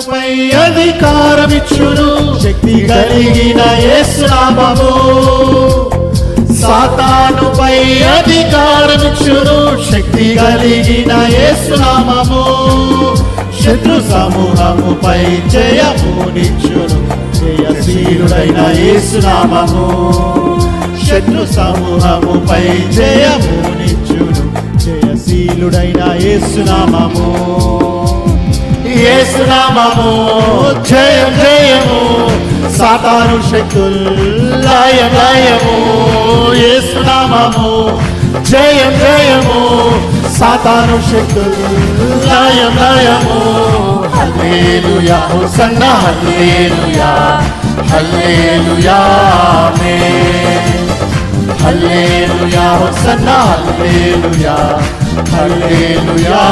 సాతానుపై అధికారమిచ్చును శక్తి కలిగిన యేసు నామము. సాతానుపై అధికారమిచ్చును శక్తి కలిగిన యేసు నామము. శత్రు సమూహముపై జయమునిచ్చును జయశీలుడైన యేసు నామము. శత్రు సమూహముపై జయమునిచ్చును జయశీలుడైన యేసు నామము. యేసు నామము జయం జయము, సాతాను శక్తులు లయం లయము. యేసు నామము జయం జయము, సాతాను శక్తులు లయం లయము. హల్లెలూయా హోసన్నా హల్లెలూయా హల్లెలూయా ఆమేన్. హల్లెలూయా హోసన్నా హల్లెలూయా హల్లెలూయా